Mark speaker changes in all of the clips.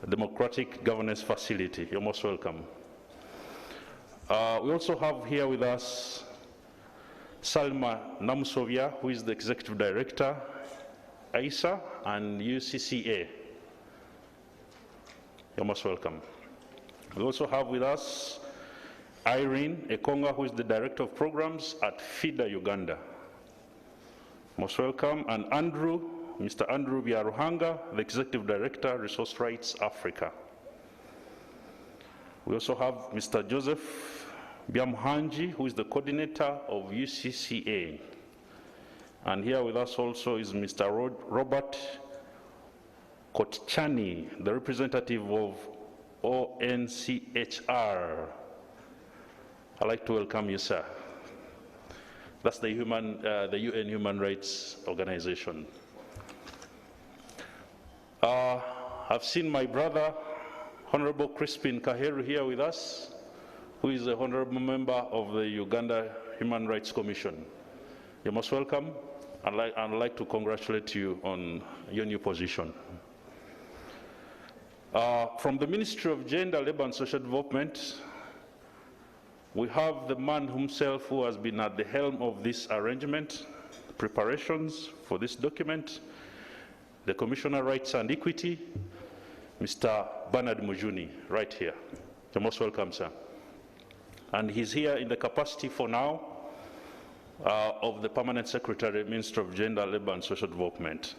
Speaker 1: Democratic Governance Facility. You're most welcome. We also have here with us Salma Namusovia, who is the Executive Director, ISA and UCCA. You're most welcome. We also have with us Irene Ekonga, who is the Director of Programs at FIDA Uganda. Most welcome. And Mr. Andrew Byaruhanga, the Executive Director, Resource Rights Africa. We also have Mr. Joseph Byamuhanji, who is the Coordinator of UCCA. And here with us also is Mr. Robert Kotchani, the representative of ONCHR. I'd like to welcome you, sir. That's the UN Human Rights Organization. I've seen my brother, Honorable Crispin Kaheru, here with us, who is a honorable member of the Uganda Human Rights Commission. You're most welcome. I'd like to congratulate you on your new position. From the Ministry of Gender, Labour and Social Development, we have the man himself who has been at the helm of this arrangement, preparations for this document, the Commissioner Rights and Equity, Mr. Bernard Mujuni, right here. You're most welcome, sir. And he's here in the capacity for now of the Permanent Secretary, Minister of Gender, Labour and Social Development.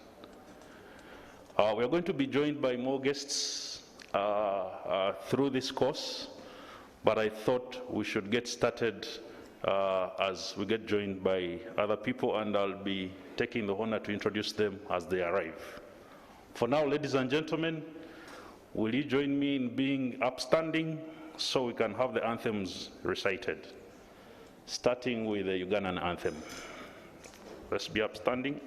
Speaker 1: We are going to be joined by more guests through this course, but I thought we should get started as we get joined by other people, and I'll be taking the honor to introduce them as they arrive. For now, ladies and gentlemen, will you join me in being upstanding so we can have the anthems recited, starting with the Ugandan Anthem. Let's be upstanding.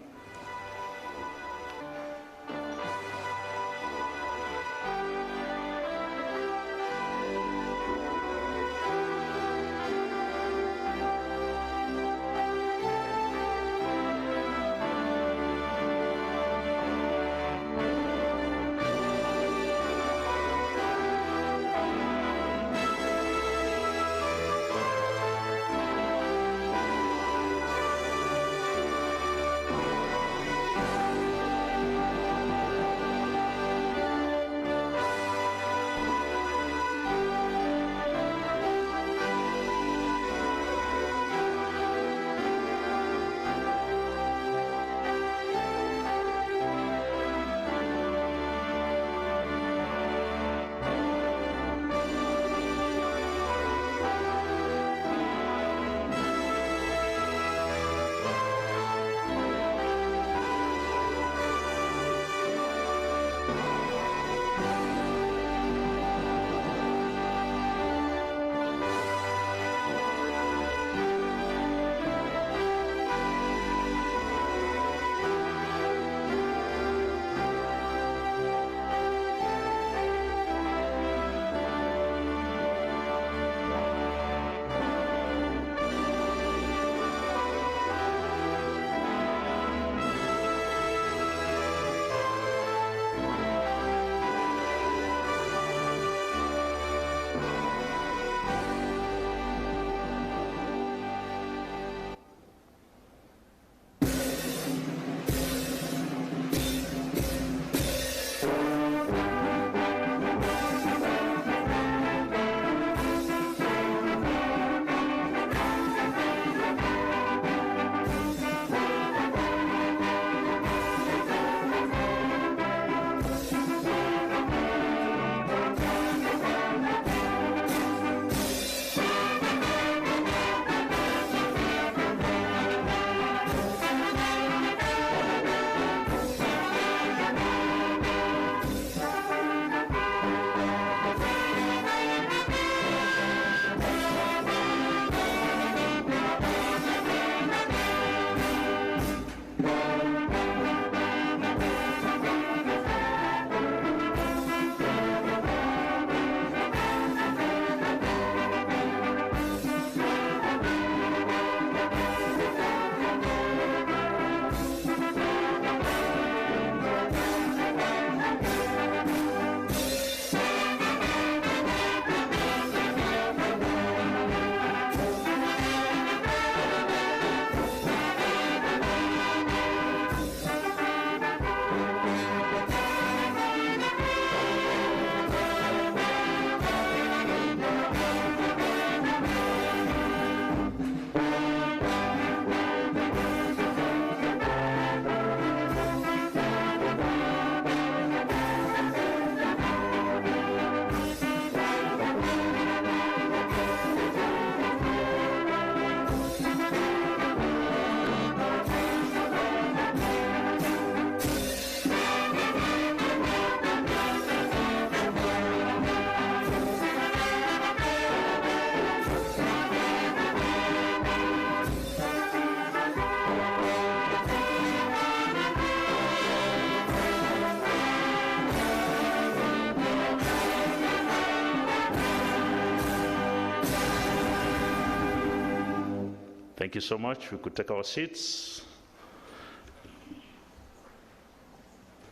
Speaker 1: Thank you so much. We could take our seats.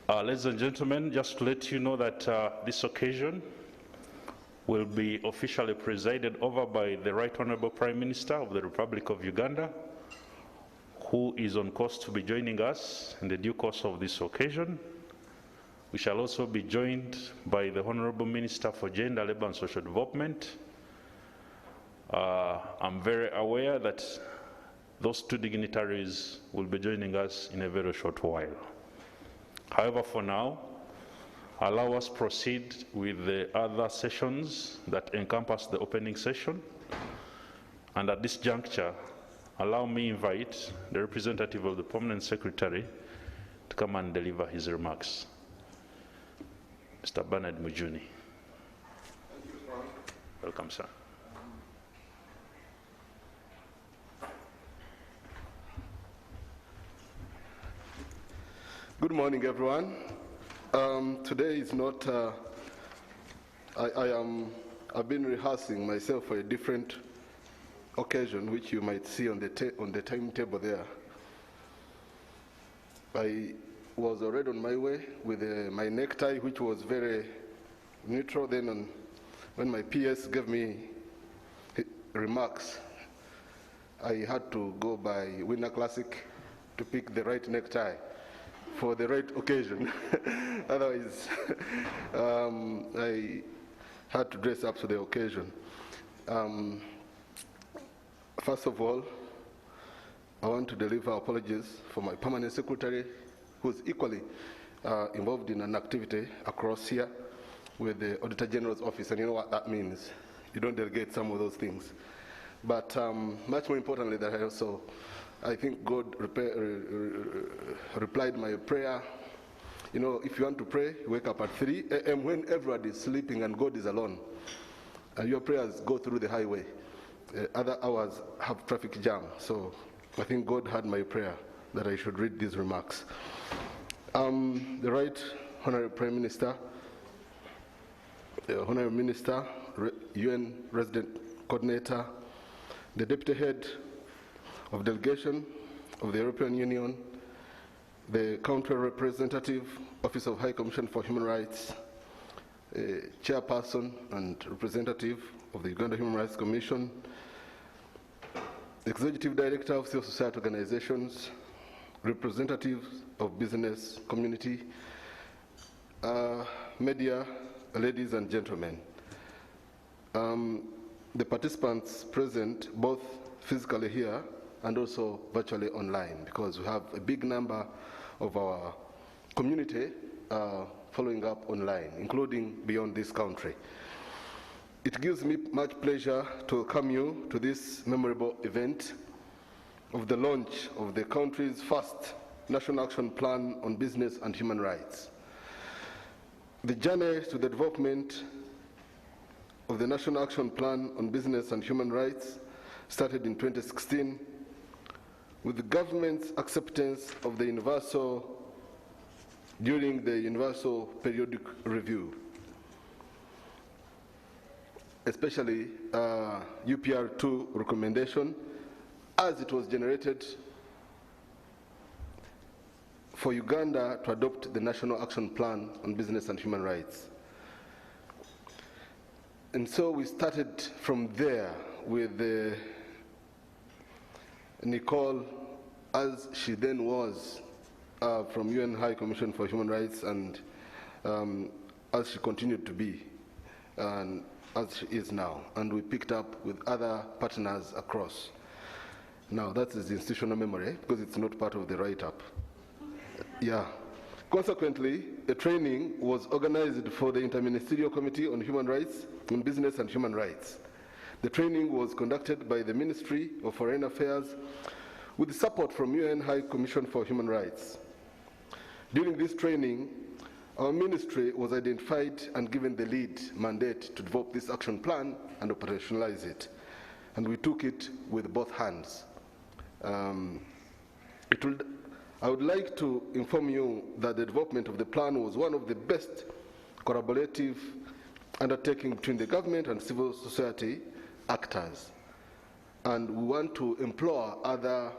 Speaker 1: Ladies and gentlemen, just to let you know that this occasion will be officially presided over by the Right Honorable Prime Minister of the Republic of Uganda, who is on course to be joining us in the due course of this occasion. We shall also be joined by the Honorable Minister for Gender, Labour and Social Development. I'm very aware that those two dignitaries will be joining us in a very short while. However, for now, allow us proceed with the other sessions that encompass the opening session. And at this juncture, allow me invite the representative of the Permanent Secretary to come and deliver his remarks. Mr. Bernard Mujuni.
Speaker 2: Thank you, Frank.
Speaker 1: Welcome, sir.
Speaker 2: Good morning, everyone. Today is not, I've been rehearsing myself for a different occasion, which you might see on the timetable there. I was already on my way with my necktie, which was very neutral. Then when my PS gave me remarks, I had to go by Winner Classic to pick the right necktie for the right occasion. Otherwise, I had to dress up to the occasion. First of all, I want to deliver apologies for my Permanent Secretary, who's equally involved in an activity across here with the Auditor General's office, and you know what that means. You don't delegate some of those things. But much more importantly, that I think God replied my prayer. You know, if you want to pray, wake up at 3 a.m. when everybody is sleeping and God is alone. Your prayers go through the highway. Other hours have traffic jam. So I think God heard my prayer that I should read these remarks. The Right Honorable Prime Minister, the Honorable Minister, UN Resident Coordinator, the Deputy Head of Delegation of the European Union, the Country Representative, Office of High Commission for Human Rights, Chairperson and Representative of the Uganda Human Rights Commission, Executive Director of Civil Society Organizations, representatives of business community, media, ladies and gentlemen. The participants present, both physically here and also virtually online, because we have a big number of our community following up online, including beyond this country. It gives me much pleasure to welcome you to this memorable event of the launch of the country's first National Action Plan on Business and Human Rights. The journey to the development of the National Action Plan on Business and Human Rights started in 2016 with the government's acceptance of the during the Universal Periodic Review, especially UPR2 recommendation, as it was generated for Uganda to adopt the National Action Plan on Business and Human Rights. And so we started from there with Nicole, as she then was from UN High Commission for Human Rights, and as she continued to be, and as she is now. And we picked up with other partners across. Now that is the institutional memory, because it's not part of the write-up. Yeah. Consequently, a training was organized for the Interministerial Committee on Human Rights, on Business and Human Rights. The training was conducted by the Ministry of Foreign Affairs with support from UN High Commission for Human Rights. During this training, our ministry was identified and given the lead mandate to develop this action plan and operationalize it. And we took it with both hands. I would like to inform you that the development of the plan was one of the best collaborative undertaking between the government and civil society actors. And we want to implore other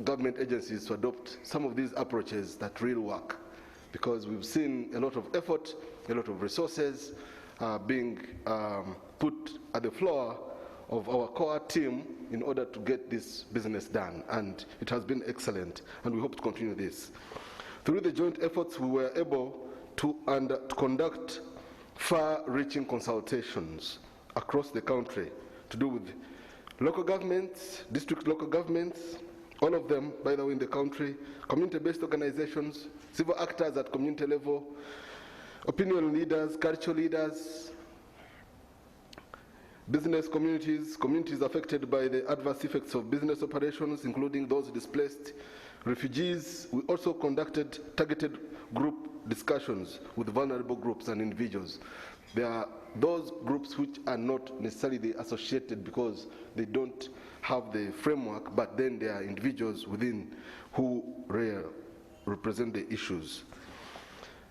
Speaker 2: government agencies to adopt some of these approaches that really work, because we've seen a lot of effort, a lot of resources being put at the floor of our core team in order to get this business done, and it has been excellent, and we hope to continue this. Through the joint efforts, we were able to conduct far-reaching consultations across the country to do with local governments, district local governments, all of them, by the way, in the country, community-based organizations, civil actors at community level, opinion leaders, cultural leaders, business communities, communities affected by the adverse effects of business operations, including those displaced, refugees. We also conducted targeted group discussions with vulnerable groups and individuals. There are those groups which are not necessarily associated because they don't have the framework, but then there are individuals within who represent the issues,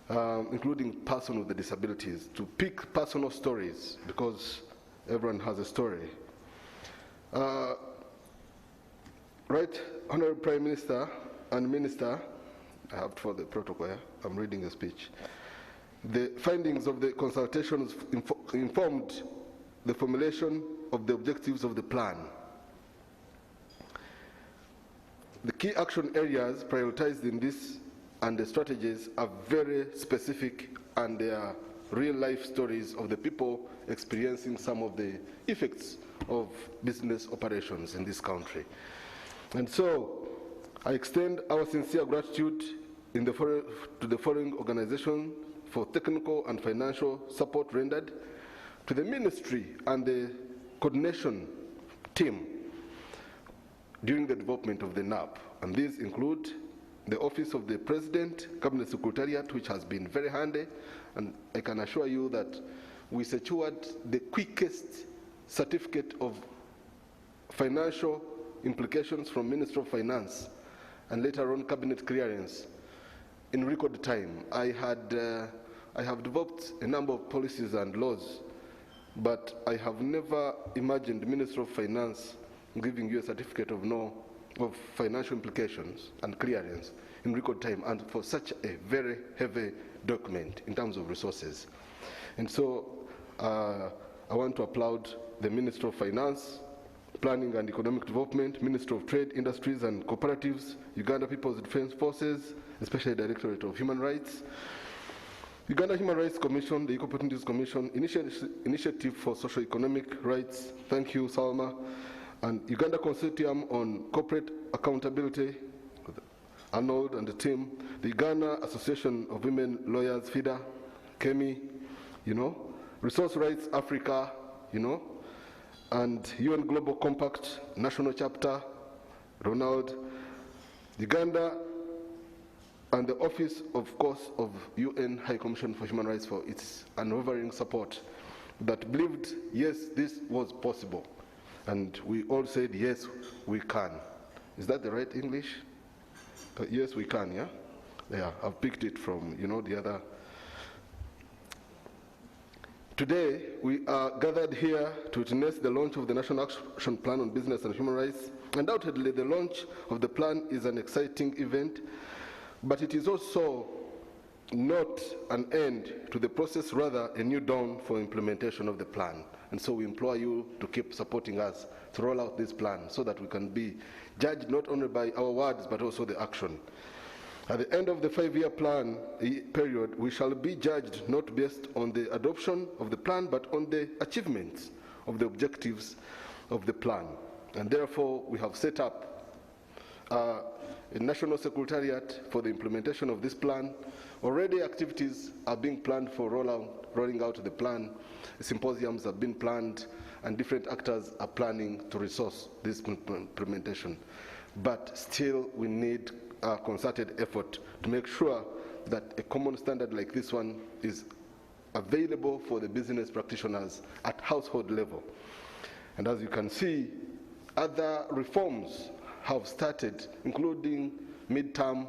Speaker 2: including persons with the disabilities, to pick personal stories, because everyone has a story. Right, Honorable Prime Minister and Minister, I have for the protocol here, I'm reading a speech. The findings of the consultations informed the formulation of the objectives of the plan. The key action areas prioritized in this and the strategies are very specific, and they are real-life stories of the people experiencing some of the effects of business operations in this country. And so, I extend our sincere gratitude to the following organization for technical and financial support rendered, to the ministry and the coordination team during the development of the NAP. And these include the Office of the President, Cabinet Secretariat, which has been very handy, and I can assure you that we secured the quickest certificate of financial implications from Minister of Finance and later on Cabinet clearance in record time. I have developed a number of policies and laws, but I have never imagined Minister of Finance giving you a certificate of financial implications and clearance in record time, and for such a very heavy document in terms of resources. And so I want to applaud the Minister of Finance, Planning and Economic Development, Minister of Trade, Industries and Cooperatives, Uganda People's Defense Forces, especially Directorate of Human Rights, Uganda Human Rights Commission, the Equal Opportunities Commission, Initiative for Socio-Economic Rights, thank you, Salma, and Uganda Consortium on Corporate Accountability, Arnold and the team, the Uganda Association of Women Lawyers, FIDA, Kemi, Resource Rights Africa, and UN Global Compact, National Chapter, Ronald, Uganda, and the Office, of course, of UN High Commission for Human Rights for its unwavering support that believed, yes, this was possible. And we all said, yes, we can. Is that the right English? Yes, we can, yeah? Yeah, I've picked it from, the other. Today, we are gathered here to witness the launch of the National Action Plan on Business and Human Rights. Undoubtedly, the launch of the plan is an exciting event, but it is also not an end to the process, rather a new dawn for implementation of the plan. And so we implore you to keep supporting us to roll out this plan so that we can be judged not only by our words but also the action. At the end of the 5-year plan period, we shall be judged not based on the adoption of the plan but on the achievements of the objectives of the plan. And therefore, we have set up a national secretariat for the implementation of this plan. Already activities are being planned for rolling out the plan. Symposiums have been planned, and different actors are planning to resource this implementation. But still, we need a concerted effort to make sure that a common standard like this one is available for the business practitioners at household level. And as you can see, other reforms have started, including midterm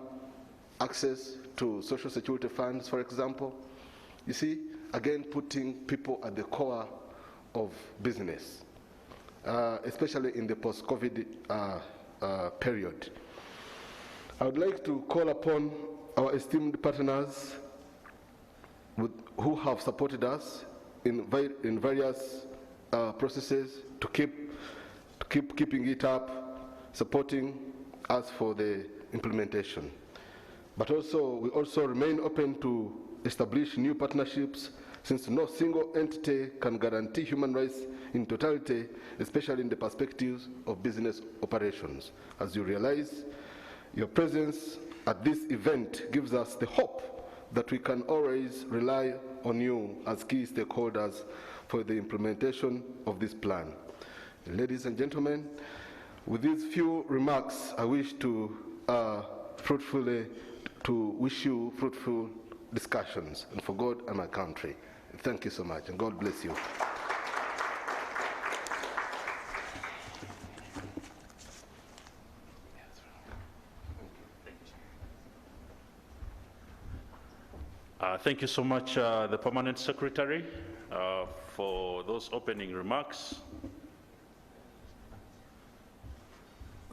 Speaker 2: access to social security funds, for example. You see, again, putting people at the core of business. especially in the post-COVID period. I would like to call upon our esteemed partners who have supported us in various processes to keeping it up, supporting us for the implementation. But also, we also remain open to establish new partnerships, since no single entity can guarantee human rights in totality, especially in the perspectives of business operations. As you realize, your presence at this event gives us the hope that we can always rely on you as key stakeholders for the implementation of this plan. Ladies and gentlemen, with these few remarks, I wish to wish you fruitful discussions, and for God and my country. Thank you so much, and God bless you.
Speaker 1: Thank you so much, the Permanent Secretary, for those opening remarks.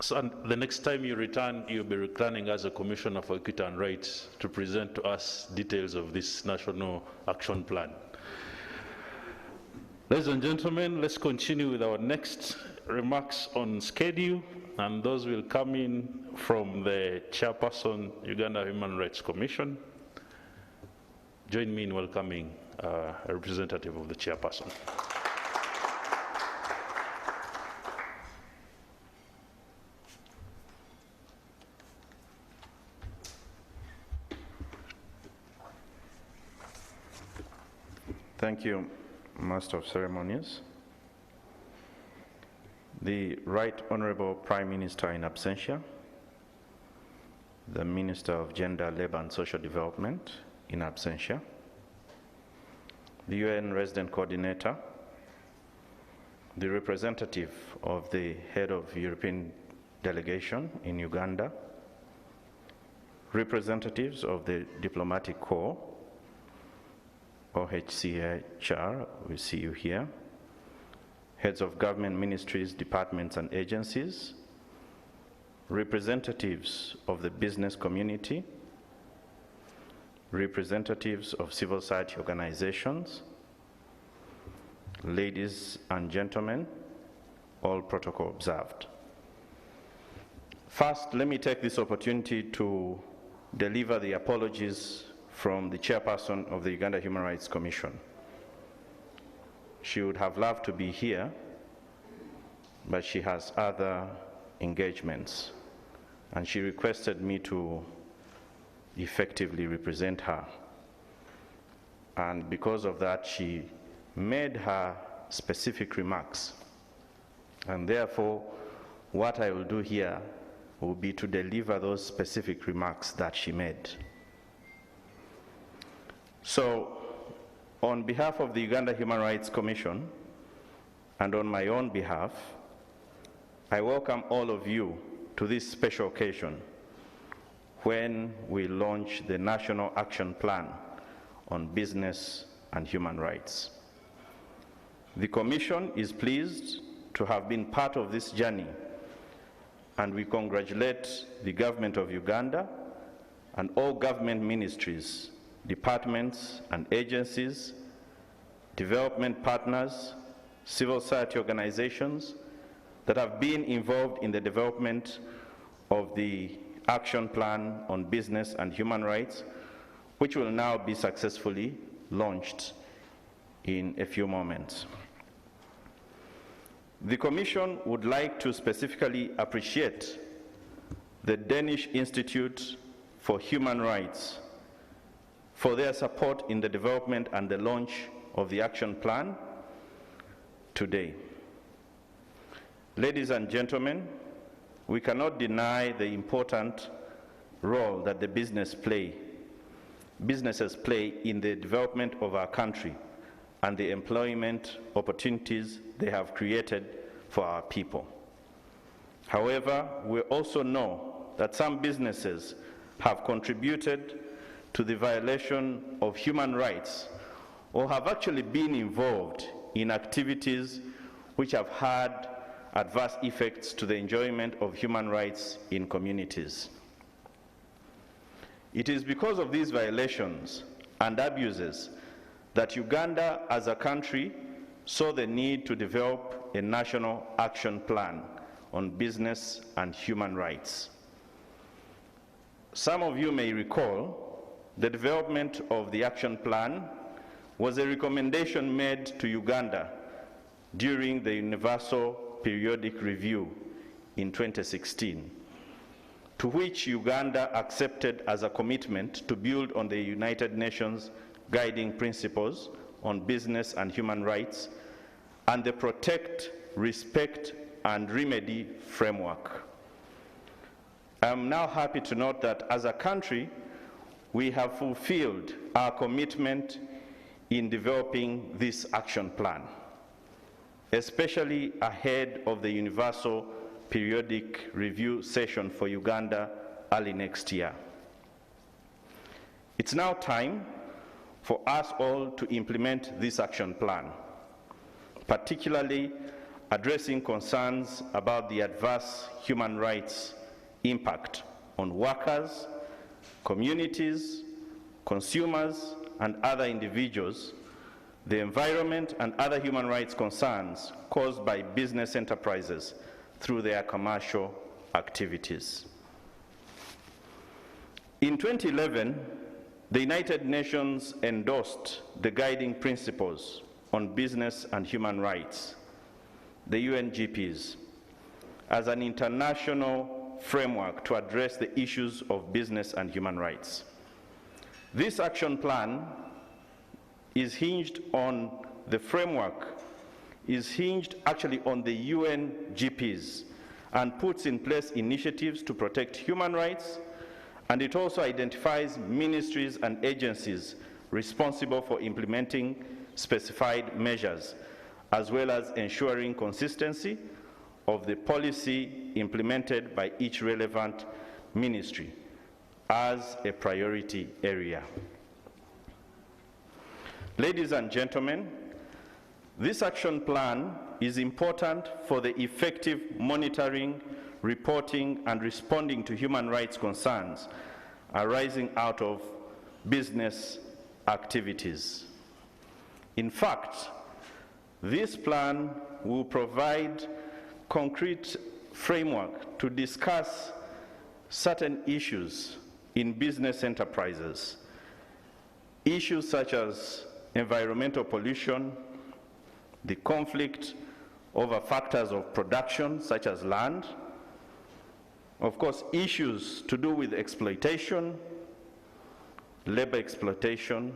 Speaker 1: So, and the next time you return, you'll be returning as a Commissioner for Equity and Rights to present to us details of this National Action Plan. Ladies and gentlemen, let's continue with our next remarks on schedule, and those will come in from the Chairperson, Uganda Human Rights Commission. Join me in welcoming a representative of the Chairperson.
Speaker 3: Thank you, Master of Ceremonies. The Right Honorable Prime Minister in absentia, the Minister of Gender, Labour and Social Development in absentia, the UN Resident Coordinator, the representative of the Head of European Delegation in Uganda, representatives of the Diplomatic Corps, OHCHR, we see you here, heads of government ministries, departments and agencies, representatives of the business community, representatives of civil society organizations, ladies and gentlemen, all protocol observed. First, let me take this opportunity to deliver the apologies from the Chairperson of the Uganda Human Rights Commission. She would have loved to be here, but she has other engagements, and she requested me to effectively represent her. And because of that, she made her specific remarks. And therefore, what I will do here will be to deliver those specific remarks that she made. So, on behalf of the Uganda Human Rights Commission, and on my own behalf, I welcome all of you to this special occasion when we launch the National Action Plan on Business and Human Rights. The Commission is pleased to have been part of this journey, and we congratulate the Government of Uganda and all government ministries, departments and agencies, development partners, civil society organizations that have been involved in the development of the Action Plan on Business and Human Rights, which will now be successfully launched in a few moments. The Commission would like to specifically appreciate the Danish Institute for Human Rights for their support in the development and the launch of the action plan today. Ladies and gentlemen, we cannot deny the important role that the businesses play in the development of our country and the employment opportunities they have created for our people. However, we also know that some businesses have contributed to the violation of human rights or have actually been involved in activities which have had adverse effects to the enjoyment of human rights in communities. It is because of these violations and abuses that Uganda as a country saw the need to develop a national action plan on business and human rights. Some of you may recall the development of the action plan was a recommendation made to Uganda during the Universal Periodic Review in 2016, to which Uganda accepted as a commitment to build on the United Nations guiding principles on business and human rights and the Protect, Respect, and Remedy framework. I am now happy to note that as a country, we have fulfilled our commitment in developing this action plan, especially ahead of the Universal Periodic Review session for Uganda early next year. It's now time for us all to implement this action plan, particularly addressing concerns about the adverse human rights impact on workers, communities, consumers, and other individuals, the environment, and other human rights concerns caused by business enterprises through their commercial activities. In 2011, the United Nations endorsed the guiding principles on business and human rights, the UNGPs, as an international framework to address the issues of business and human rights. This action plan is hinged on the framework, is hinged actually on the UNGPs and puts in place initiatives to protect human rights, and it also identifies ministries and agencies responsible for implementing specified measures, as well as ensuring consistency of the policy implemented by each relevant ministry as a priority area. Ladies and gentlemen, this action plan is important for the effective monitoring, reporting, and responding to human rights concerns arising out of business activities. In fact, this plan will provide concrete framework to discuss certain issues in business enterprises, issues such as environmental pollution, the conflict over factors of production such as land, of course, issues to do with exploitation, labor exploitation,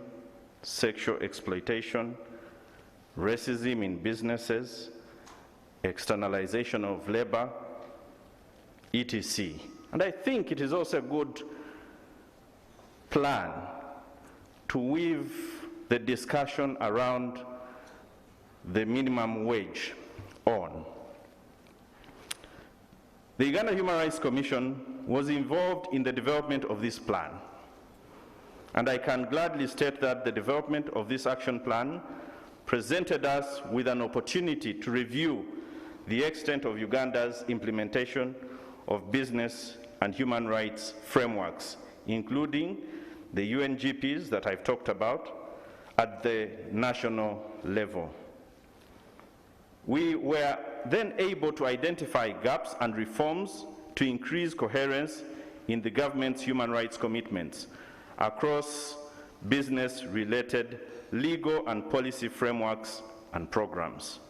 Speaker 3: sexual exploitation, racism in businesses, externalization of labor, etc. And I think it is also a good plan to weave the discussion around the minimum wage on. The Uganda Human Rights Commission was involved in the development of this plan, and I can gladly state that the development of this action plan presented us with an opportunity to review the extent of Uganda's implementation of business and human rights frameworks, including the UNGPs that I've talked about at the national level. We were then able to identify gaps and reforms to increase coherence in the government's human rights commitments across business-related legal and policy frameworks and programs.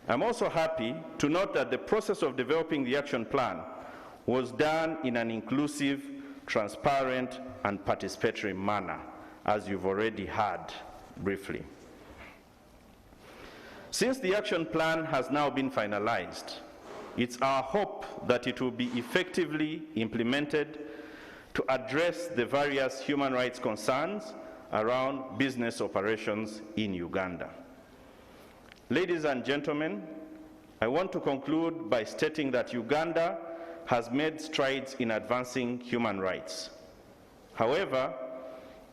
Speaker 3: I'm also happy to note that the process of developing the action plan was done in an inclusive, transparent, and participatory manner, as you've already heard briefly. Since the action plan has now been finalized, it's our hope that it will be effectively implemented to address the various human rights concerns around business operations in Uganda. Ladies and gentlemen, I want to conclude by stating that Uganda has made strides in advancing human rights. However,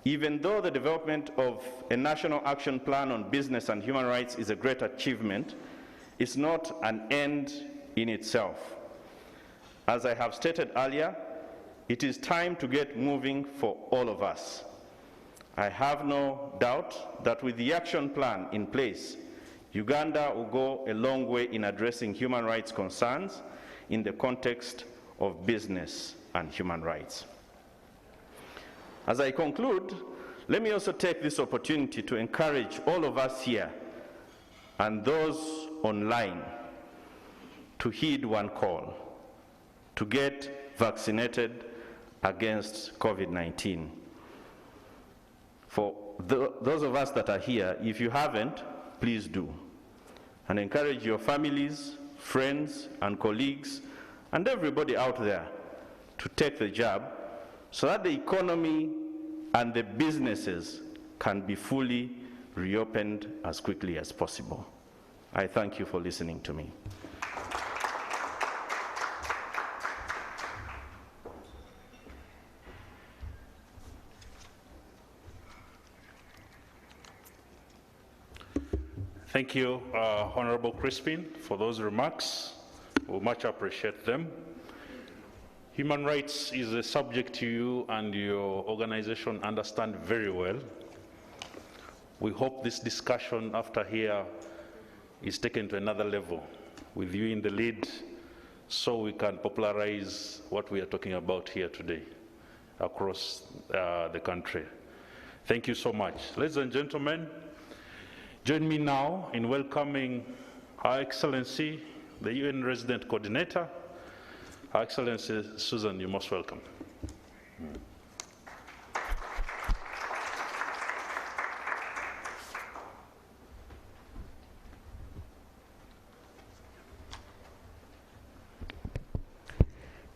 Speaker 3: even though the development of a national action plan on business and human rights is a great achievement, is not an end in itself. As I have stated earlier, it is time to get moving for all of us. I have no doubt that with the action plan in place, Uganda will go a long way in addressing human rights concerns in the context of business and human rights. As I conclude, let me also take this opportunity to encourage all of us here and those online to heed one call, to get vaccinated against COVID-19. For those of us that are here, if you haven't, please do. And encourage your families, friends, and colleagues, and everybody out there to take the jab so that the economy and the businesses can be fully reopened as quickly as possible. I thank you for listening to me.
Speaker 1: Thank you, Honorable Crispin, for those remarks. We much appreciate them. Human rights is a subject you and your organization understand very well. We hope this discussion after here is taken to another level with you in the lead so we can popularize what we are talking about here today across the country. Thank you so much. Ladies and gentlemen, join me now in welcoming Her Excellency, the UN Resident Coordinator. Her Excellency Susan, you're most welcome.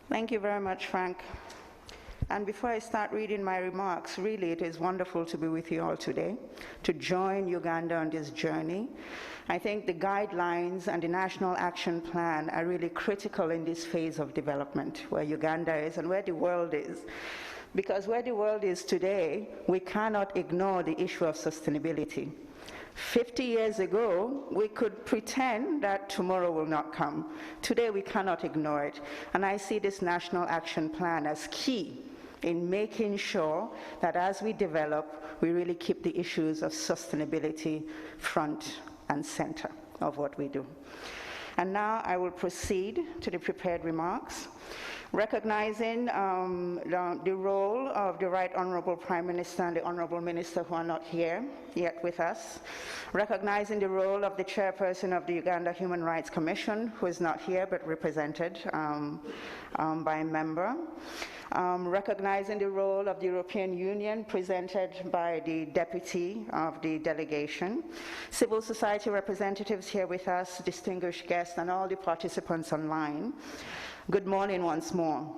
Speaker 4: Thank you very much, Frank. And before I start reading my remarks, really it is wonderful to be with you all today, to join Uganda on this journey. I think the guidelines and the National Action Plan are really critical in this phase of development, where Uganda is and where the world is. Because where the world is today, we cannot ignore the issue of sustainability. 50 years ago, we could pretend that tomorrow will not come. Today, we cannot ignore it. And I see this National Action Plan as key in making sure that as we develop, we really keep the issues of sustainability front and center of what we do. And now I will proceed to the prepared remarks. Recognizing the role of the Right Honorable Prime Minister and the Honorable Minister who are not here yet with us. Recognizing the role of the Chairperson of the Uganda Human Rights Commission, who is not here but represented by a member. Recognizing the role of the European Union, presented by the Deputy of the delegation. Civil society representatives here with us, distinguished guests, and all the participants online. Good morning once more.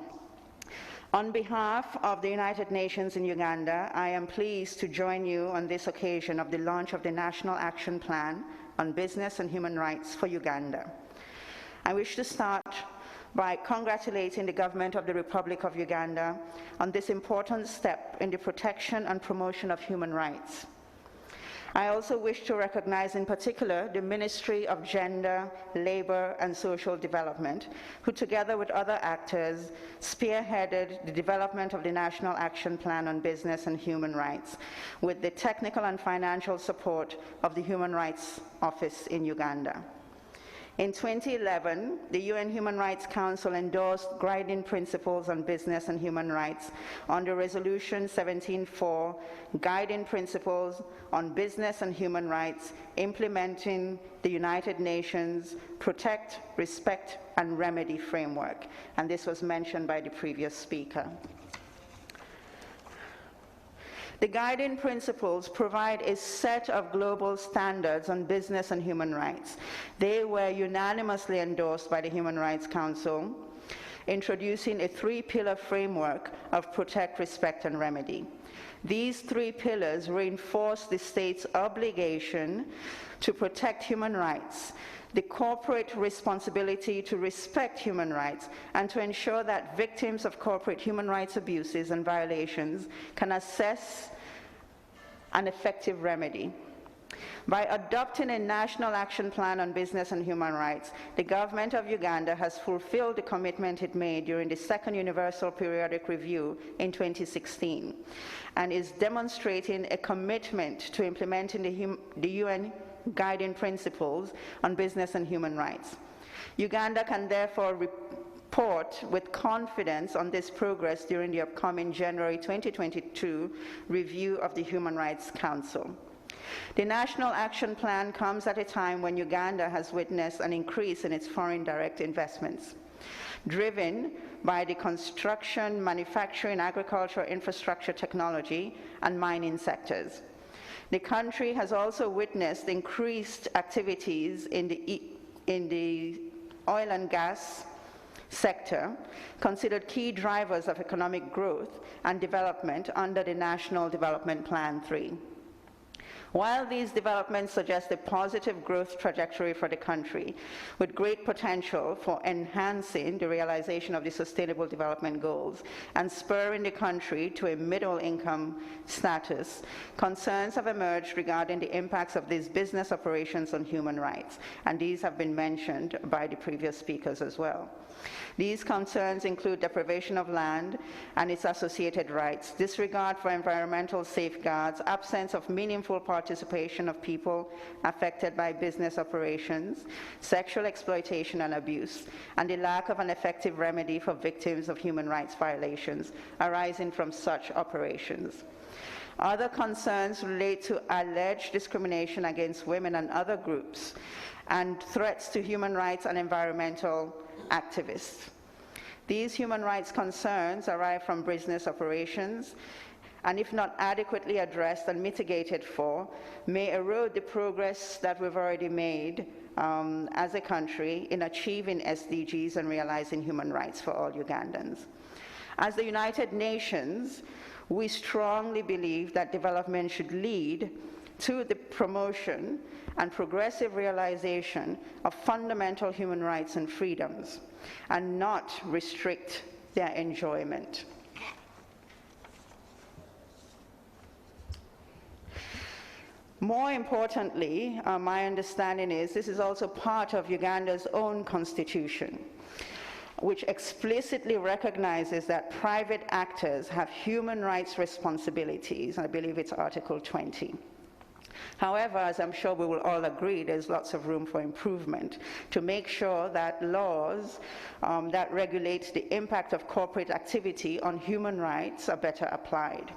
Speaker 4: On behalf of the United Nations in Uganda, I am pleased to join you on this occasion of the launch of the National Action Plan on Business and Human Rights for Uganda. I wish to start by congratulating the government of the Republic of Uganda on this important step in the protection and promotion of human rights. I also wish to recognize in particular the Ministry of Gender, Labor and Social Development, who together with other actors spearheaded the development of the National Action Plan on Business and Human Rights with the technical and financial support of the Human Rights Office in Uganda. In 2011, the UN Human Rights Council endorsed guiding principles on business and human rights under Resolution 17.4, Guiding Principles on Business and Human Rights, implementing the United Nations Protect, Respect, and Remedy framework. And this was mentioned by the previous speaker. The guiding principles provide a set of global standards on business and human rights. They were unanimously endorsed by the Human Rights Council, introducing a three-pillar framework of protect, respect, and remedy. These three pillars reinforce the state's obligation to protect human rights, the corporate responsibility to respect human rights, and to ensure that victims of corporate human rights abuses and violations can assess an effective remedy. By adopting a national action plan on business and human rights, the government of Uganda has fulfilled the commitment it made during the second Universal Periodic Review in 2016 and is demonstrating a commitment to implementing the UN guiding principles on business and human rights. Uganda can therefore report with confidence on this progress during the upcoming January 2022 review of the Human Rights Council. The National Action Plan comes at a time when Uganda has witnessed an increase in its foreign direct investments, driven by the construction, manufacturing, agriculture, infrastructure, technology, and mining sectors. The country has also witnessed increased activities in the oil and gas sector, considered key drivers of economic growth and development under the National Development Plan 3. While these developments suggest a positive growth trajectory for the country, with great potential for enhancing the realization of the Sustainable Development Goals and spurring the country to a middle-income status, concerns have emerged regarding the impacts of these business operations on human rights, and these have been mentioned by the previous speakers as well. These concerns include deprivation of land and its associated rights, disregard for environmental safeguards, absence of meaningful participation of people affected by business operations, sexual exploitation and abuse, and the lack of an effective remedy for victims of human rights violations arising from such operations. Other concerns relate to alleged discrimination against women and other groups, and threats to human rights and environmental activists. These human rights concerns arise from business operations, and if not adequately addressed and mitigated for, may erode the progress that we've already made as a country in achieving SDGs and realizing human rights for all Ugandans. As the United Nations, we strongly believe that development should lead to the promotion and progressive realization of fundamental human rights and freedoms, and not restrict their enjoyment. More importantly, my understanding is this is also part of Uganda's own constitution, which explicitly recognizes that private actors have human rights responsibilities. I believe it's Article 20. However, as I'm sure we will all agree, there's lots of room for improvement to make sure that laws that regulate the impact of corporate activity on human rights are better applied.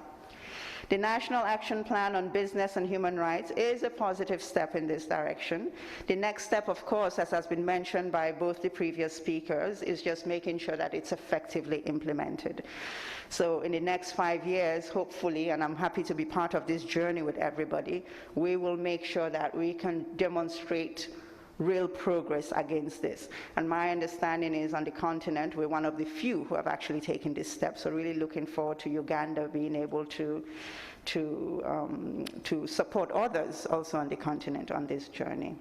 Speaker 4: The National Action Plan on Business and Human Rights is a positive step in this direction. The next step, of course, as has been mentioned by both the previous speakers, is just making sure that it's effectively implemented. So in the next 5 years, hopefully, and I'm happy to be part of this journey with everybody, we will make sure that we can demonstrate real progress against this. And my understanding is on the continent, we're one of the few who have actually taken this step. So really looking forward to Uganda being able to support others also on the continent on this journey.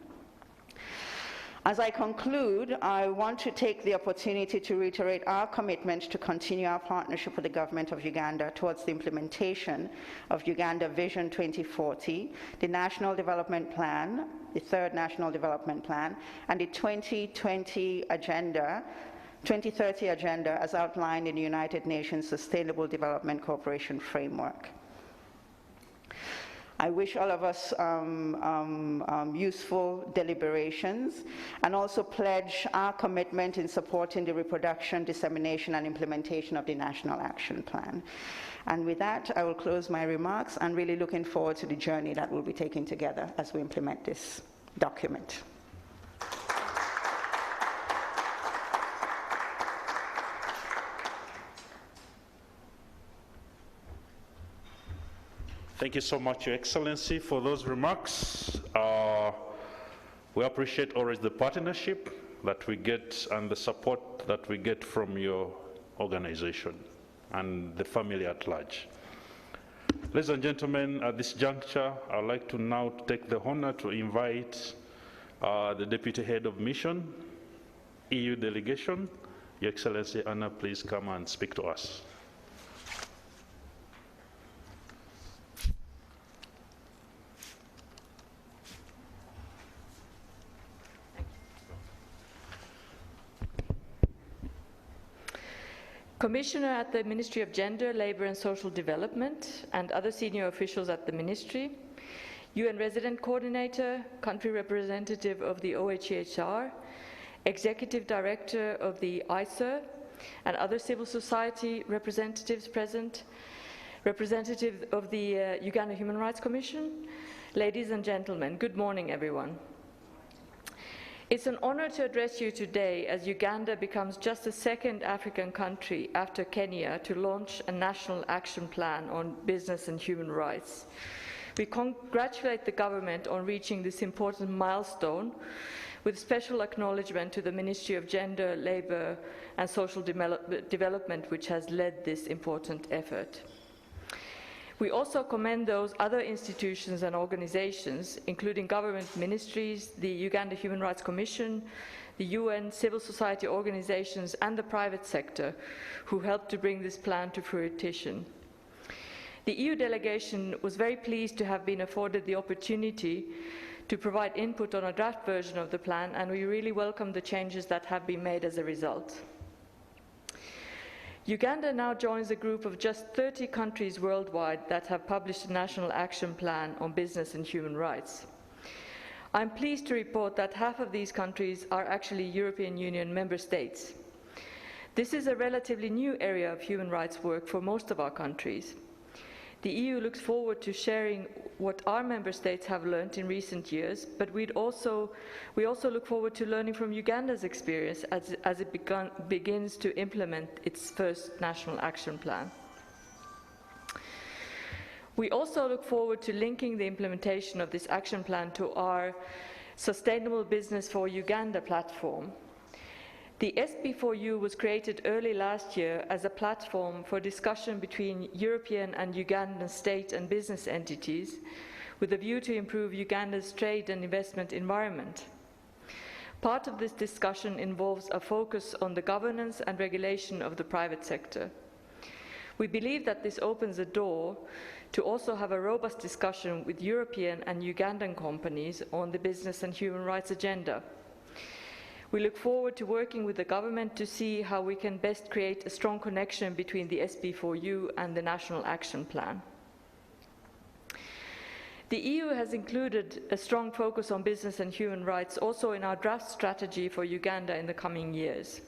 Speaker 4: As I conclude, I want to take the opportunity to reiterate our commitment to continue our partnership with the government of Uganda towards the implementation of Uganda Vision 2040, the National Development Plan, the third National Development Plan, and the 2030 Agenda as outlined in the United Nations Sustainable Development Cooperation Framework. I wish all of us useful deliberations, and also pledge our commitment in supporting the reproduction, dissemination, and implementation of the National Action Plan. And with that, I will close my remarks, and really looking forward to the journey that we'll be taking together as we implement this document.
Speaker 1: Thank you so much, Your Excellency, for those remarks. We appreciate always the partnership that we get and the support that we get from your organization and the family at large. Ladies and gentlemen, at this juncture, I'd like to now take the honor to invite the Deputy Head of Mission, EU Delegation. Your Excellency, Anna, please come and speak to us.
Speaker 5: Commissioner at the Ministry of Gender, Labour and Social Development, and other senior officials at the Ministry, UN Resident Coordinator, Country Representative of the OHCHR, Executive Director of the ICER, and other civil society representatives present, representative of the Uganda Human Rights Commission. Ladies and gentlemen, good morning, everyone. It's an honor to address you today as Uganda becomes just the second African country after Kenya to launch a national action plan on business and human rights. We congratulate the government on reaching this important milestone, with special acknowledgement to the Ministry of Gender, Labour and Social Development, which has led this important effort. We also commend those other institutions and organizations, including government ministries, the Uganda Human Rights Commission, the UN, civil society organizations, and the private sector, who helped to bring this plan to fruition. The EU delegation was very pleased to have been afforded the opportunity to provide input on a draft version of the plan, and we really welcome the changes that have been made as a result. Uganda now joins a group of just 30 countries worldwide that have published a national action plan on business and human rights. I'm pleased to report that half of these countries are actually European Union member states. This is a relatively new area of human rights work for most of our countries. The EU looks forward to sharing what our member states have learned in recent years, but we also look forward to learning from Uganda's experience as it begins to implement its first national action plan. We also look forward to linking the implementation of this action plan to our Sustainable Business for Uganda platform. The SB4U was created early last year as a platform for discussion between European and Ugandan state and business entities with a view to improve Uganda's trade and investment environment. Part of this discussion involves a focus on the governance and regulation of the private sector. We believe that this opens a door to also have a robust discussion with European and Ugandan companies on the business and human rights agenda. We look forward to working with the government to see how we can best create a strong connection between the SB4U and the National Action Plan. The EU has included a strong focus on business and human rights also in our draft strategy for Uganda in the coming years.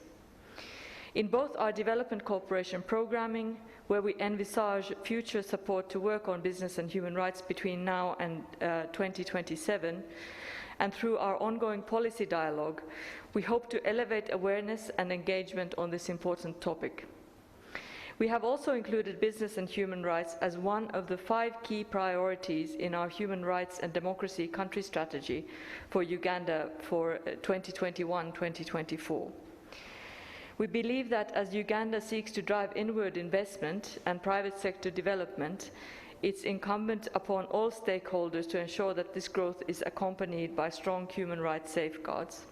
Speaker 5: In both our development cooperation programming, where we envisage future support to work on business and human rights between now and 2027, and through our ongoing policy dialogue, we hope to elevate awareness and engagement on this important topic. We have also included business and human rights as one of the 5 key priorities in our human rights and democracy country strategy for Uganda for 2021-2024. We believe that as Uganda seeks to drive inward investment and private sector development, it's incumbent upon all stakeholders to ensure that this growth is accompanied by strong human rights safeguards.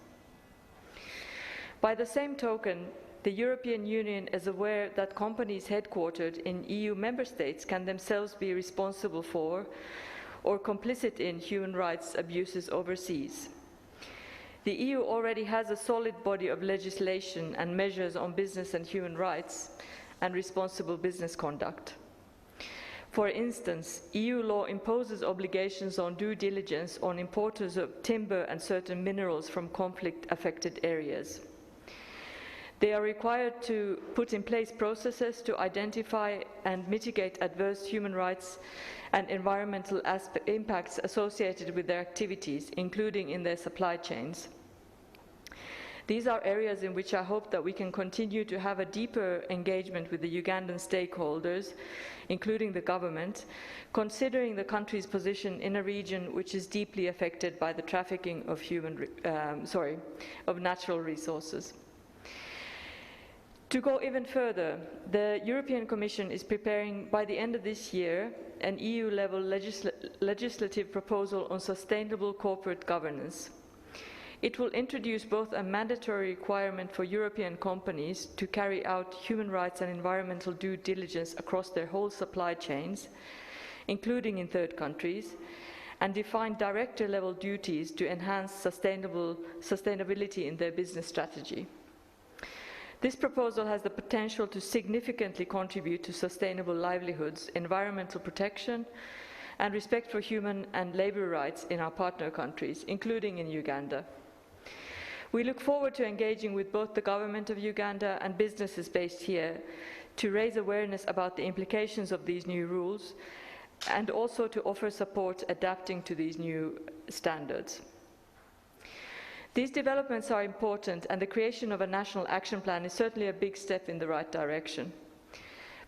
Speaker 5: By the same token, the European Union is aware that companies headquartered in EU member states can themselves be responsible for or complicit in human rights abuses overseas. The EU already has a solid body of legislation and measures on business and human rights and responsible business conduct. For instance, EU law imposes obligations on due diligence on importers of timber and certain minerals from conflict-affected areas. They are required to put in place processes to identify and mitigate adverse human rights and environmental impacts associated with their activities, including in their supply chains. These are areas in which I hope that we can continue to have a deeper engagement with the Ugandan stakeholders, including the government, considering the country's position in a region which is deeply affected by the trafficking of natural resources. To go even further, the European Commission is preparing, by the end of this year, an EU-level legislative proposal on sustainable corporate governance. It will introduce both a mandatory requirement for European companies to carry out human rights and environmental due diligence across their whole supply chains, including in third countries, and define director-level duties to enhance sustainability in their business strategy. This proposal has the potential to significantly contribute to sustainable livelihoods, environmental protection, and respect for human and labor rights in our partner countries, including in Uganda. We look forward to engaging with both the government of Uganda and businesses based here to raise awareness about the implications of these new rules and also to offer support adapting to these new standards. These developments are important, and the creation of a national action plan is certainly a big step in the right direction.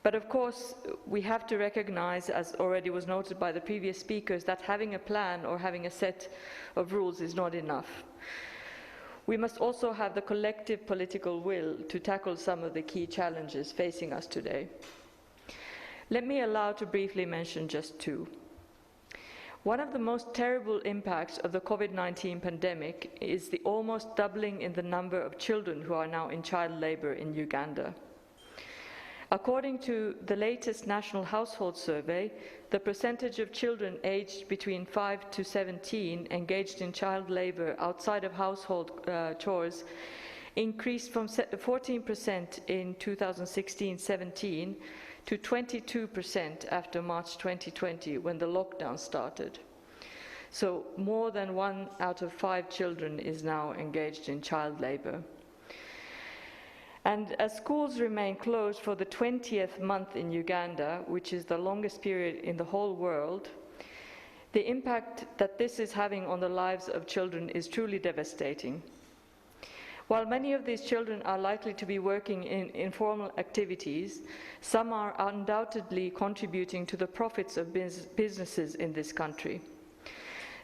Speaker 5: But of course, we have to recognize, as already was noted by the previous speakers, that having a plan or having a set of rules is not enough. We must also have the collective political will to tackle some of the key challenges facing us today. Let me allow to briefly mention just two. One of the most terrible impacts of the COVID-19 pandemic is the almost doubling in the number of children who are now in child labor in Uganda. According to the latest National Household Survey, the percentage of children aged between 5 to 17 engaged in child labor outside of household chores increased from 14% in 2016-17 to 22% after March 2020, when the lockdown started. So more than 1 out of 5 children is now engaged in child labor. And as schools remain closed for the 20th month in Uganda, which is the longest period in the whole world, the impact that this is having on the lives of children is truly devastating. While many of these children are likely to be working in informal activities, some are undoubtedly contributing to the profits of businesses in this country.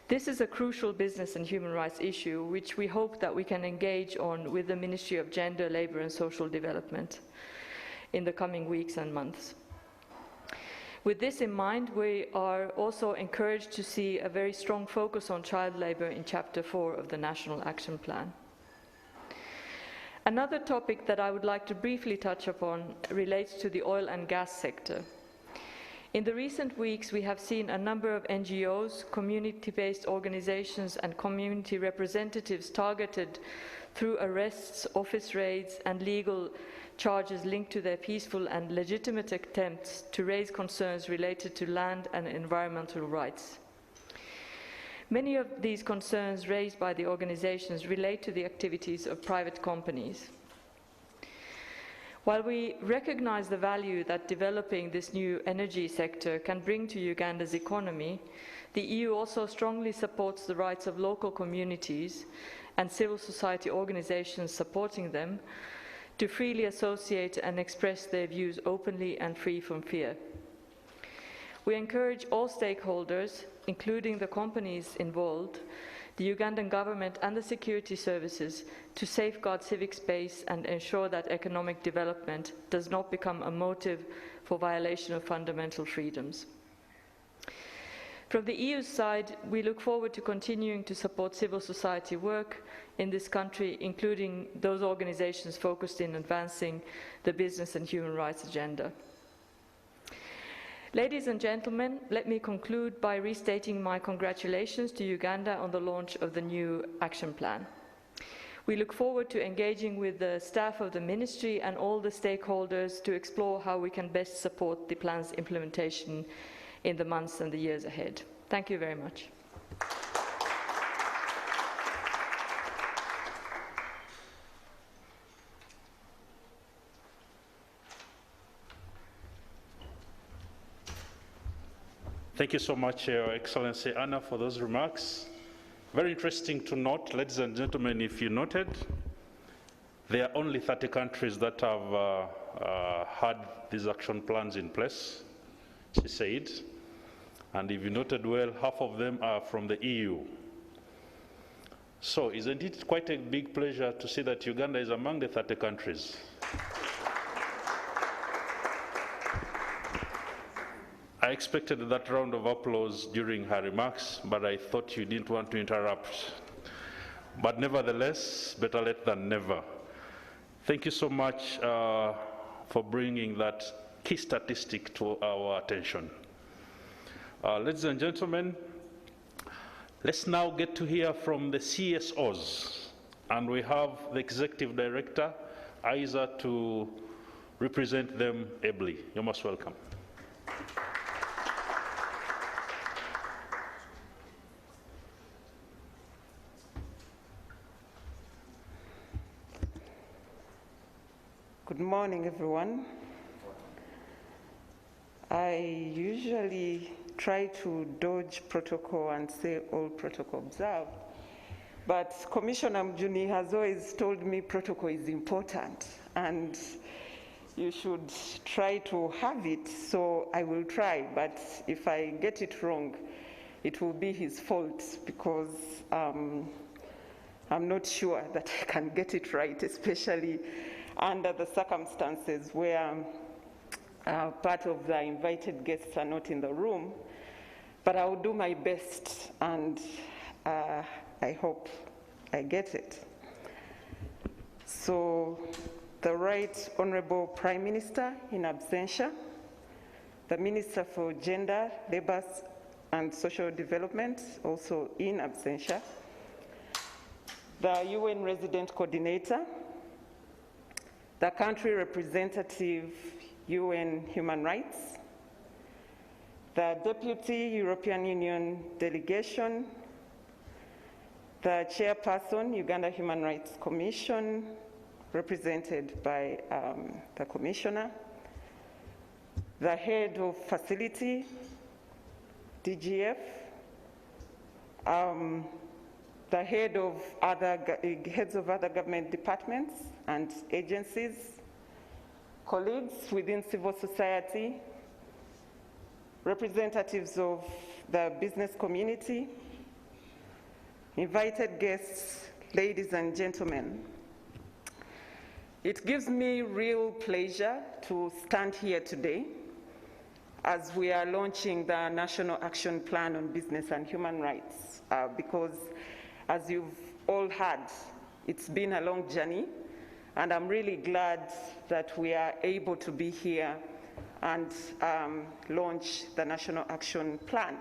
Speaker 5: This is a crucial business and human rights issue, which we hope that we can engage on with the Ministry of Gender, Labour and Social Development in the coming weeks and months. With this in mind, we are also encouraged to see a very strong focus on child labour in Chapter 4 of the National Action Plan. Another topic that I would like to briefly touch upon relates to the oil and gas sector. In the recent weeks, we have seen a number of NGOs, community-based organizations, and community representatives targeted through arrests, office raids, and legal charges linked to their peaceful and legitimate attempts to raise concerns related to land and environmental rights. Many of these concerns raised by the organizations relate to the activities of private companies. While we recognize the value that developing this new energy sector can bring to Uganda's economy, the EU also strongly supports the rights of local communities and civil society organizations supporting them to freely associate and express their views openly and free from fear. We encourage all stakeholders, including the companies involved, the Ugandan government and the security services, to safeguard civic space and ensure that economic development does not become a motive for violation of fundamental freedoms. From the EU's side, we look forward to continuing to support civil society work in this country, including those organizations focused in advancing the business and human rights agenda. Ladies and gentlemen, let me conclude by restating my congratulations to Uganda on the launch of the new action plan. We look forward to engaging with the staff of the ministry and all the stakeholders to explore how we can best support the plan's implementation in the months and the years ahead. Thank you very much.
Speaker 1: Thank you so much, Your Excellency Anna, for those remarks. Very interesting to note, ladies and gentlemen, if you noted, there are only 30 countries that have had these action plans in place, she said. And if you noted well, half of them are from the EU. So isn't it quite a big pleasure to see that Uganda is among the 30 countries? I expected that round of applause during her remarks, but I thought you didn't want to interrupt. But nevertheless, better late than never. Thank you so much for bringing that key statistic to our attention. Ladies and gentlemen, let's now get to hear from the CSOs. And we have the Executive Director Isa to represent them ably. You're most welcome.
Speaker 6: Good morning, everyone. I usually try to dodge protocol and say all protocol observed, but Commissioner Mjuni has always told me protocol is important and you should try to have it, so I will try, but if I get it wrong, it will be his fault because I'm not sure that I can get it right, especially under the circumstances where part of the invited guests are not in the room, but I will do my best and I hope I get it. So, the Right Honorable Prime Minister in absentia, the Minister for Gender, Labour and Social Development, also in absentia, the UN Resident Coordinator, the Country Representative, UN Human Rights, the Deputy European Union Delegation, the Chairperson, Uganda Human Rights Commission, represented by the Commissioner, the Head of Facility, DGF, the heads of other government departments and agencies, colleagues within civil society, representatives of the business community, invited guests, ladies and gentlemen. It gives me real pleasure to stand here today as we are launching the National Action Plan on Business and Human Rights, because as you've all heard, it's been a long journey, and I'm really glad that we are able to be here and launch the National Action Plan.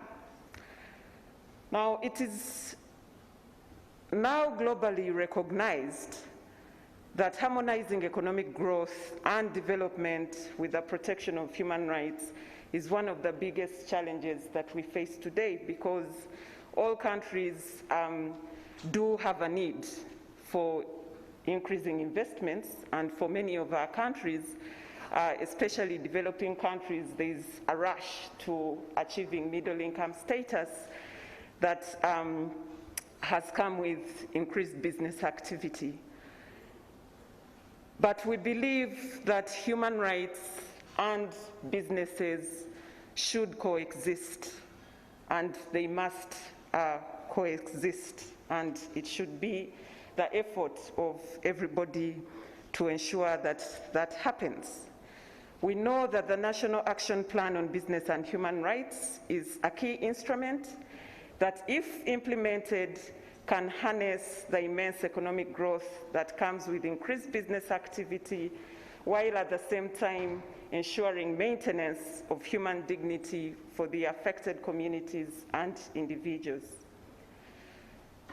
Speaker 6: Now, it is now globally recognized that harmonizing economic growth and development with the protection of human rights is one of the biggest challenges that we face today, because all countries do have a need for increasing investments, and for many of our countries, especially developing countries, there's a rush to achieving middle income status that has come with increased business activity. But we believe that human rights and businesses should coexist, and they must coexist, and it should be the effort of everybody to ensure that that happens. We know that the National Action Plan on Business and Human Rights is a key instrument that, if implemented, can harness the immense economic growth that comes with increased business activity, while at the same time ensuring maintenance of human dignity for the affected communities and individuals.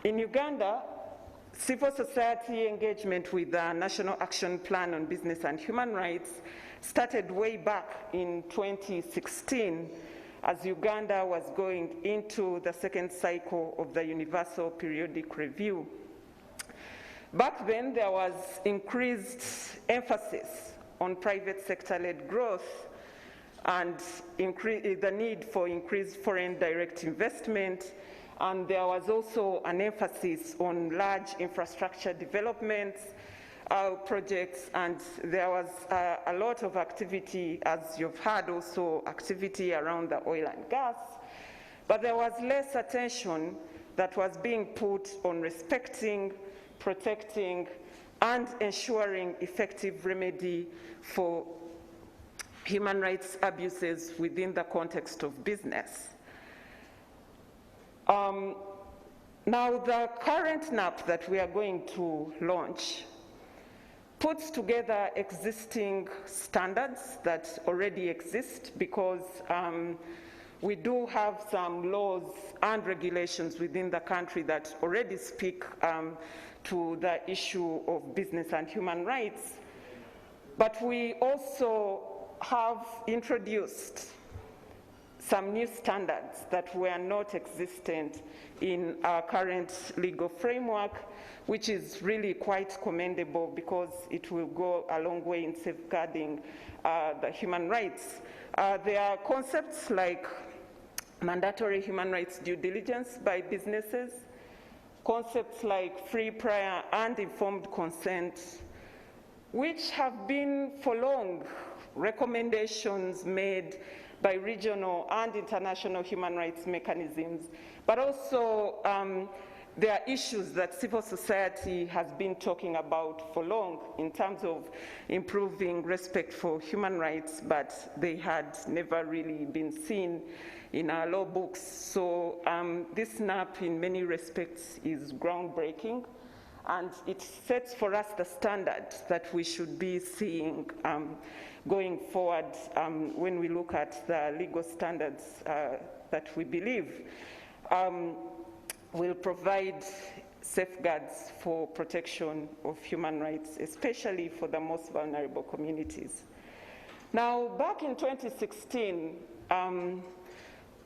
Speaker 6: In Uganda, civil society engagement with the National Action Plan on Business and Human Rights started way back in 2016, as Uganda was going into the second cycle of the Universal Periodic Review. Back then, there was increased emphasis on private sector-led growth and the need for increased foreign direct investment, and there was also an emphasis on large infrastructure developments, projects, and there was a lot of activity, as you've heard, also activity around the oil and gas, but there was less attention that was being put on respecting, protecting, and ensuring effective remedy for human rights abuses within the context of business. Now, the current NAP that we are going to launch puts together existing standards that already exist, because we do have some laws and regulations within the country that already speak to the issue of business and human rights. But we also have introduced some new standards that were not existent in our current legal framework, which is really quite commendable because it will go a long way in safeguarding the human rights. There are concepts like mandatory human rights due diligence by businesses, concepts like free, prior, and informed consent, which have been for long recommendations made by regional and international human rights mechanisms, but also there are issues that civil society has been talking about for long in terms of improving respect for human rights, but they had never really been seen in our law books. So this NAP in many respects is groundbreaking, and it sets for us the standard that we should be seeing going forward when we look at the legal standards that we believe will provide safeguards for protection of human rights, especially for the most vulnerable communities. Now, back in 2016,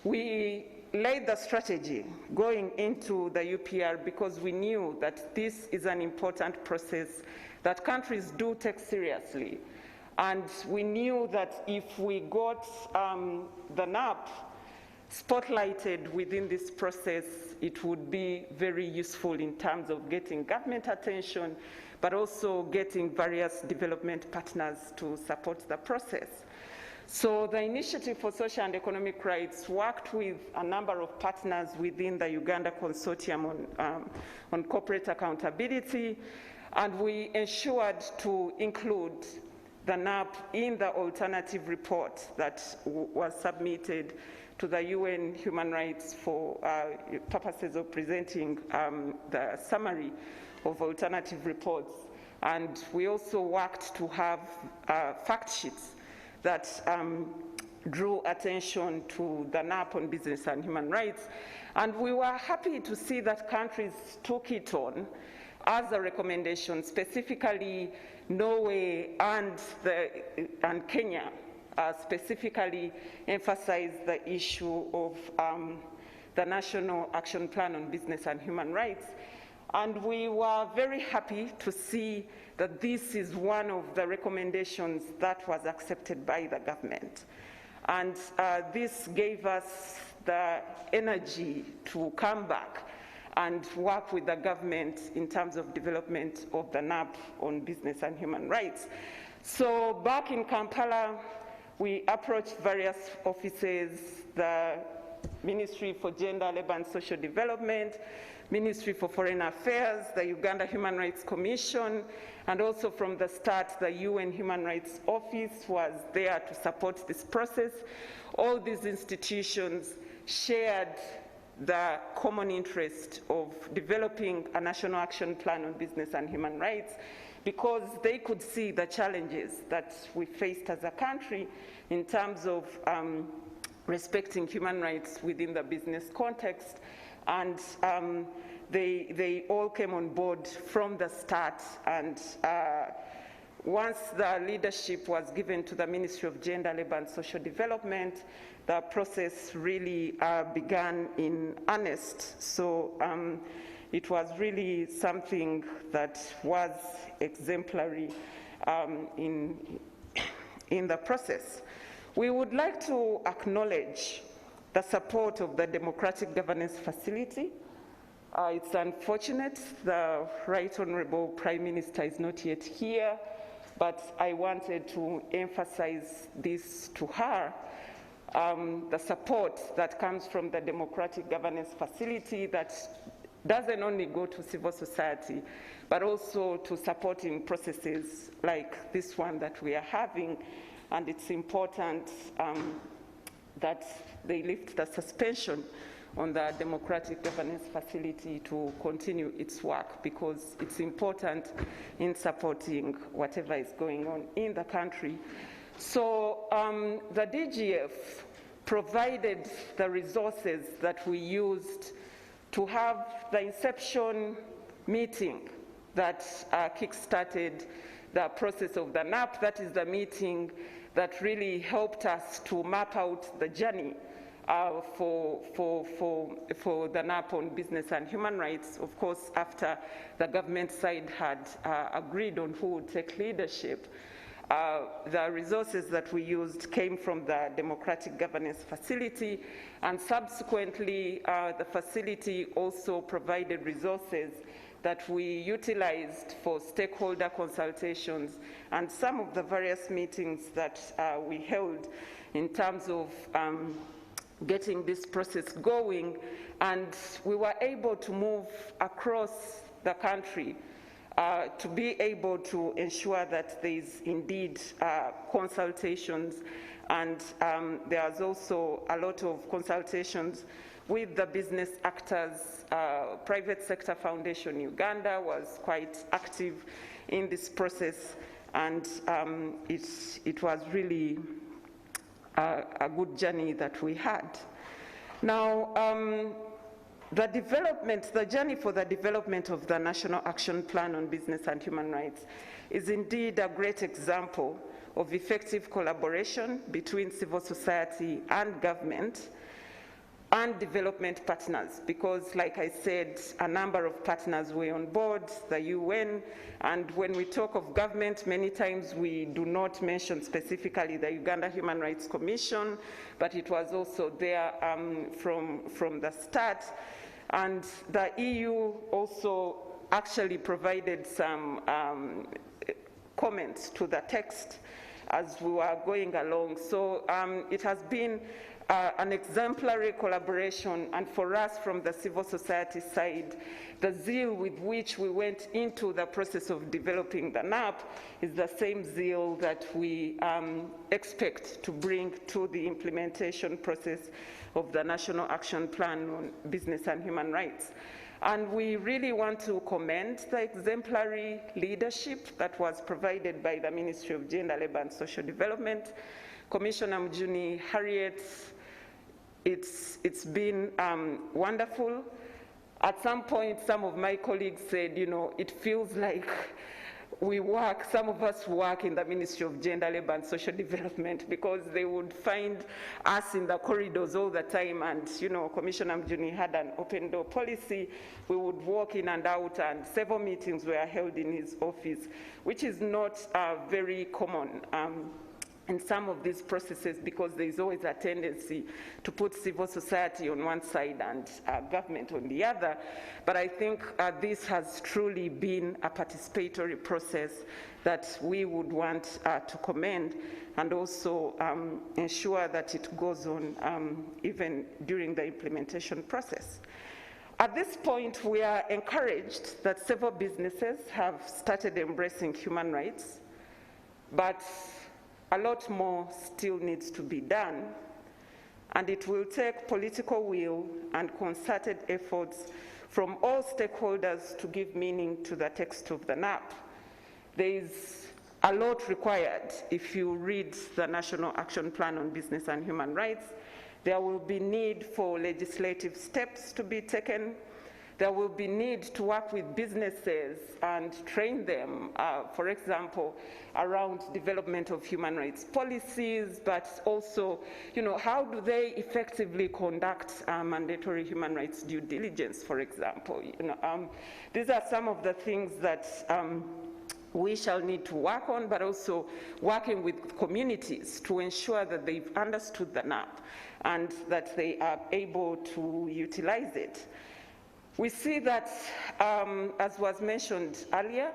Speaker 6: we laid the strategy going into the UPR because we knew that this is an important process that countries do take seriously. And we knew that if we got the NAP spotlighted within this process, it would be very useful in terms of getting government attention, but also getting various development partners to support the process. So the Initiative for Social and Economic Rights worked with a number of partners within the Uganda Consortium on corporate accountability, and we ensured to include the NAP in the alternative report that was submitted to the UN Human Rights for purposes of presenting the summary of alternative reports. And we also worked to have fact sheets that drew attention to the NAP on business and human rights. And we were happy to see that countries took it on as a recommendation, specifically Norway and Kenya specifically emphasized the issue of the National Action Plan on Business and Human Rights. And we were very happy to see that this is one of the recommendations that was accepted by the government. And this gave us the energy to come back and work with the government in terms of development of the NAP on business and human rights. So back in Kampala, we approached various offices, the Ministry for Gender, Labour and Social Development, Ministry for Foreign Affairs, the Uganda Human Rights Commission, and also from the start, the UN Human Rights Office was there to support this process. All these institutions shared the common interest of developing a national action plan on business and human rights because they could see the challenges that we faced as a country in terms of respecting human rights within the business context. And they all came on board from the start. And once the leadership was given to the Ministry of Gender, Labour and Social Development, the process really began in earnest. So it was really something that was exemplary in the process. We would like to acknowledge the support of the Democratic Governance Facility. It's unfortunate the Right Honourable Prime Minister is not yet here, but I wanted to emphasize this to her. The support that comes from the Democratic Governance Facility that doesn't only go to civil society, but also to supporting processes like this one that we are having. And it's important that they lift the suspension on the Democratic Governance Facility to continue its work because it's important in supporting whatever is going on in the country. So the DGF provided the resources that we used to have the inception meeting that kick-started the process of the NAP. That is the meeting that really helped us to map out the journey for the NAP on business and human rights, of course, after the government side had agreed on who would take leadership. The resources that we used came from the Democratic Governance Facility, and subsequently the facility also provided resources that we utilized for stakeholder consultations and some of the various meetings that we held in terms of getting this process going. And we were able to move across the country to be able to ensure that there is indeed consultations, and there's also a lot of consultations with the business actors. Private Sector Foundation Uganda was quite active in this process, and it was really a good journey that we had. Now, the journey for the development of the National Action Plan on Business and Human Rights is indeed a great example of effective collaboration between civil society and government and development partners, because, like I said, a number of partners were on board, the UN, and when we talk of government, many times we do not mention specifically the Uganda Human Rights Commission, but it was also there from the start. And the EU also actually provided some comments to the text as we were going along. So it has been an exemplary collaboration, and for us from the civil society side, the zeal with which we went into the process of developing the NAP is the same zeal that we expect to bring to the implementation process of the National Action Plan on Business and Human Rights. And we really want to commend the exemplary leadership that was provided by the Ministry of Gender, Labour and Social Development. Commissioner Mjuni Harriet, it's been wonderful. At some point, some of my colleagues said, you know, it feels like some of us work in the Ministry of Gender, Labour and Social Development, because they would find us in the corridors all the time, and, you know, Commissioner Mjuni had an open door policy. We would walk in and out, and several meetings were held in his office, which is not very common in some of these processes, because there is always a tendency to put civil society on one side and government on the other. But I think this has truly been a participatory process that we would want to commend, and also ensure that it goes on even during the implementation process. At this point, we are encouraged that several businesses have started embracing human rights, but a lot more still needs to be done, and it will take political will and concerted efforts from all stakeholders to give meaning to the text of the NAP. There is a lot required. If you read the National Action Plan on Business and Human Rights, there will be need for legislative steps to be taken. There will be need to work with businesses and train them, for example, around development of human rights policies, but also, you know, how do they effectively conduct mandatory human rights due diligence, for example. You know, these are some of the things that we shall need to work on, but also working with communities to ensure that they've understood the NAP and that they are able to utilize it. We see that, as was mentioned earlier,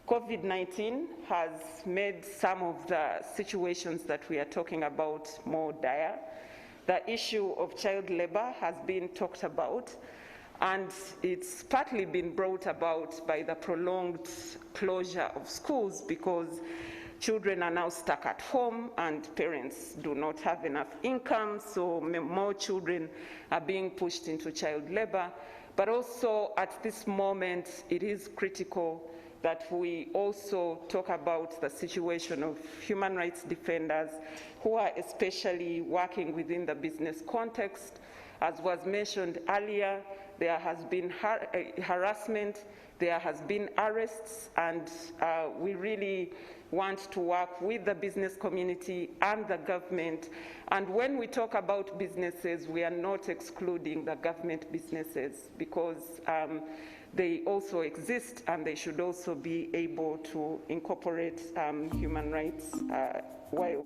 Speaker 6: COVID-19 has made some of the situations that we are talking about more dire. The issue of child labor has been talked about, and it's partly been brought about by the prolonged closure of schools, because children are now stuck at home and parents do not have enough income, so more children are being pushed into child labor. But also at this moment, it is critical that we also talk about the situation of human rights defenders who are especially working within the business context. As was mentioned earlier, there has been harassment, there has been arrests, and we really want to work with the business community and the government. And when we talk about businesses, we are not excluding the government businesses, because they also exist and they should also be able to incorporate human rights while